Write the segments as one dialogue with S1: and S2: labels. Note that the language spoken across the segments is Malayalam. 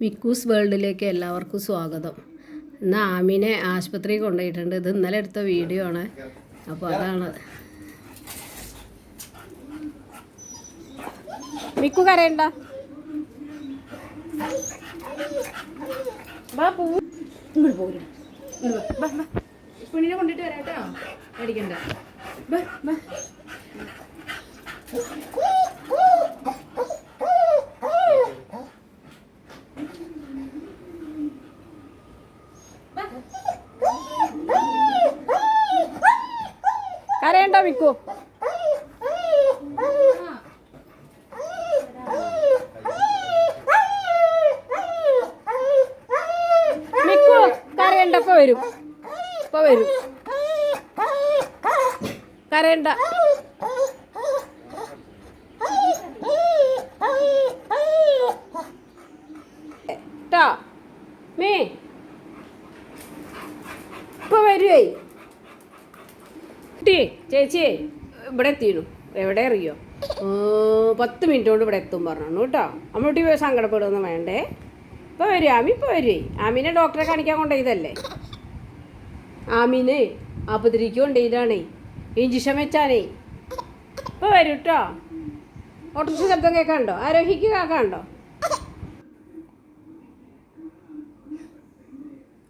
S1: മിക്കൂസ് വേൾഡിലേക്ക് എല്ലാവർക്കും സ്വാഗതം. ഇന്ന് ആമിനെ ആശുപത്രിയിൽ കൊണ്ടുപോയിട്ടുണ്ട്. ഇത് ഇന്നലെ എടുത്ത വീഡിയോ ആണ്. അപ്പോൾ അതാണ്. മിക്കു കരയണ്ട.
S2: പെണ്ണിനെ കൊണ്ടിട്ട് വരാട്ടോ, അടിക്കണ്ട.
S1: കരയണ്ട മിക്കു. മിക്കു കരയണ്ട. ഇപ്പൊ വരും, ഇപ്പൊ വരും. കരയണ്ട. മേ ഇപ്പൊ വരുവേ. ചേച്ചി ഇവിടെ എത്തിയിരുന്നു. എവിടെ അറിയോ? 10 മിനിറ്റ് കൊണ്ട് ഇവിടെ എത്തും പറഞ്ഞു കേട്ടോ. അമ്മൂട്ടി സങ്കടപ്പെടുകയൊന്നും വേണ്ടേ. ഇപ്പോൾ വരും ആമി. ഇപ്പോൾ വരുവേ. ആമീനെ ഡോക്ടറെ കാണിക്കാൻ കൊണ്ടുപോയതല്ലേ. ആമീനെ ആപത്തിരിക്ക് കൊണ്ടുപോയതാണേ, ഇഞ്ചക്ഷൻ വെച്ചാനേ. ഇപ്പോൾ വരും കേട്ടോ. ഓട്ടോറിക്ഷ ശബ്ദം കേൾക്കാണ്ടോ? ആരോഹിക്ക് കേൾക്കാണ്ടോ?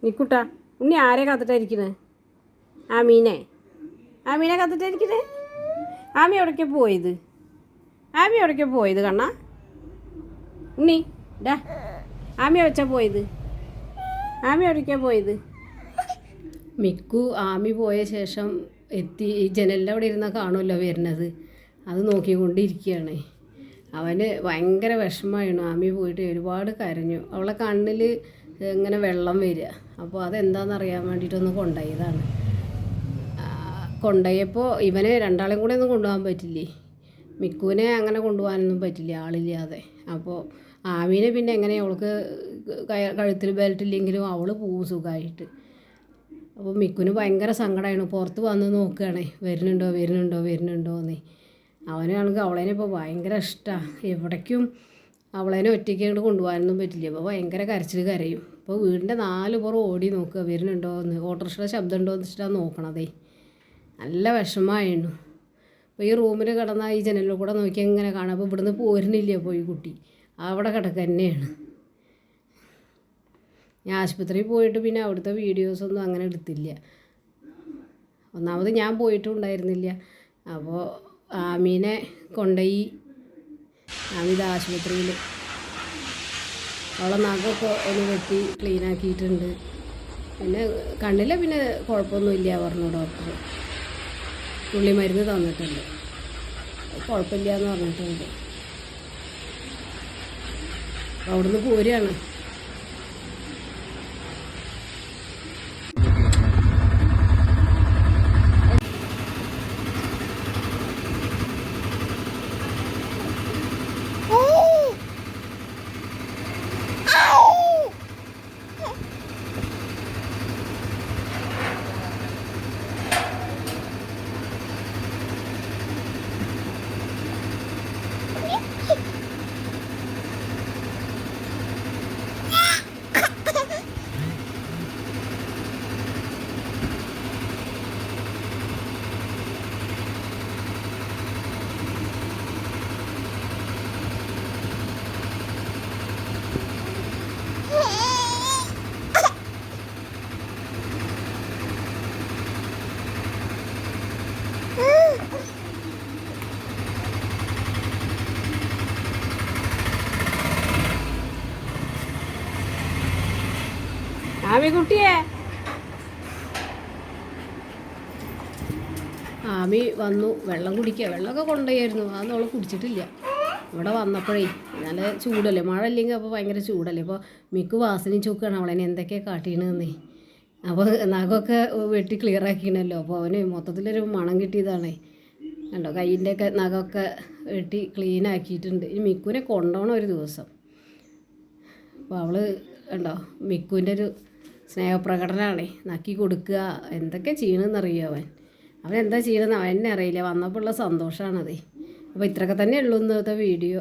S1: നിക്കുട്ടാ ഉണ്ണി ആരെ കാത്തിട്ടായിരിക്കുന്നത്? ആമീനെ കാത്തിട്ടായിരിക്കുന്നത്. ആമി എവിടേക്കാണ് പോയത്? ആമി എവിടേക്കാണ് പോയത് കണ്ണാ? ഉണ്ണി ഡാ, ആമി വെച്ചാ പോയത്? ആമി എവിടേക്കാണ് പോയത്? മിക്കു ആമി പോയ ശേഷം എത്തി ജനലിൻ്റെ അവിടെ ഇരുന്നാൽ കാണുമല്ലോ വരുന്നത്. അത് നോക്കിക്കൊണ്ടിരിക്കുകയാണ്. അവന് ഭയങ്കര വിഷമമായിരുന്നു. ആമി പോയിട്ട് ഒരുപാട് കരഞ്ഞു. അവളെ കണ്ണിൽ ഇങ്ങനെ വെള്ളം വരിക. അപ്പോൾ അതെന്താണെന്ന് അറിയാൻ വേണ്ടിയിട്ടൊന്ന് കൊണ്ടുപോയതാണ്. കൊണ്ടുപോയപ്പോൾ ഇവനെ രണ്ടാളെയും കൂടെ ഒന്നും കൊണ്ടുപോകാൻ പറ്റില്ലേ. മിക്കുവിനെ അങ്ങനെ കൊണ്ടുപോകാനൊന്നും പറ്റില്ല ആളില്ലാതെ. അപ്പോൾ ആമീനെ പിന്നെ എങ്ങനെ അവൾക്ക് കഴുത്തിൽ ബെൽറ്റ് ഇല്ലെങ്കിലും അവൾ പോവും സുഖമായിട്ട്. അപ്പോൾ മിക്കുവിന് ഭയങ്കര സങ്കടമായിരുന്നു. പുറത്ത് വന്ന് നോക്കുകയാണേ, വരുന്നുണ്ടോയെന്ന്. അവനാണെങ്കിൽ അവളേനെ ഇപ്പോൾ ഭയങ്കര ഇഷ്ടമാണ്. എവിടേക്കും അവളേനെ ഒറ്റയ്ക്ക് അങ്ങോട്ട് കൊണ്ടുപോകാനൊന്നും പറ്റില്ല. അപ്പോൾ ഭയങ്കര കരയും. അപ്പോൾ വീടിൻ്റെ 4 പുറം ഓടി നോക്കുക വരുന്നുണ്ടോയെന്ന്, ഓട്ടോറിക്ഷയുടെ ശബ്ദം ഉണ്ടോ എന്ന് വെച്ചിട്ടാണ് നോക്കണതേ. നല്ല വിഷമമായിരുന്നു. അപ്പോൾ ഈ റൂമിൽ കിടന്നാൽ ഈ ജനലിൽ കൂടെ നോക്കി എങ്ങനെ കാണാം. അപ്പോൾ ഇവിടുന്ന് പോരുന്നില്ല. അപ്പോൾ ഈ കുട്ടി അവിടെ കിടക്കുക തന്നെയാണ്. ഞാൻ ആശുപത്രിയിൽ പോയിട്ട് പിന്നെ അവിടുത്തെ വീഡിയോസൊന്നും അങ്ങനെ എടുത്തില്ല. ഒന്നാമത് ഞാൻ പോയിട്ടും ഉണ്ടായിരുന്നില്ല. അപ്പോൾ ആമീനെ കൊണ്ടുപോയി. ആമിത് ആശുപത്രിയിൽ അവളെ നഖമൊക്കെ ഒന്ന് വെട്ടി ക്ലീനാക്കിയിട്ടുണ്ട്. പിന്നെ കണ്ണിൽ പിന്നെ കുഴപ്പമൊന്നുമില്ല പറഞ്ഞു ഡോക്ടർ. തുള്ളി മരുന്ന് തന്നിട്ടുണ്ട്, കുഴപ്പമില്ല എന്ന് പറഞ്ഞിട്ടുണ്ട്. അവിടുന്ന് പോരുകയാണ്. ആമിക്കുട്ടിയെ ആമി വന്നു. വെള്ളം കുടിക്കുക. വെള്ളമൊക്കെ കൊണ്ടുപോയായിരുന്നു. അതൊന്നും അവൾ കുടിച്ചിട്ടില്ല. ഇവിടെ വന്നപ്പോഴേ നല്ല ചൂടല്ലേ, മഴ ഇല്ലെങ്കിൽ അപ്പോൾ ഭയങ്കര ചൂടല്ലേ. അപ്പോൾ മിക്കു വാസനയും ചോക്കാണ് അവളെന്നെ എന്തൊക്കെയാണ് കാട്ടീണെന്നേ. അപ്പോൾ നഖമൊക്കെ വെട്ടി ക്ലിയർ ആക്കിയണല്ലോ. അപ്പോൾ അവന് മൊത്തത്തിലൊരു മണം കിട്ടിയതാണേ. കണ്ടോ, കയ്യിൻ്റെ ഒക്കെ നഖമൊക്കെ വെട്ടി ക്ലീൻ ആക്കിയിട്ടുണ്ട്. ഇനി മിക്കുവിനെ കൊണ്ടുപോകണം ഒരു ദിവസം. അപ്പോൾ അവൾ കണ്ടോ മിക്കുവിൻ്റെ ഒരു സ്നേഹപ്രകടനമാണേ. നക്കി കൊടുക്കുക, എന്തൊക്കെ ചെയ്യണമെന്നറിയോ അവൻ എന്താ ചെയ്യണമെന്ന് അവൻ തന്നെ അറിയില്ല. വന്നപ്പോൾ ഉള്ള സന്തോഷമാണതേ. അപ്പോൾ ഇത്രയൊക്കെ തന്നെ ഉള്ളൂ ഇന്നത്തെ വീഡിയോ.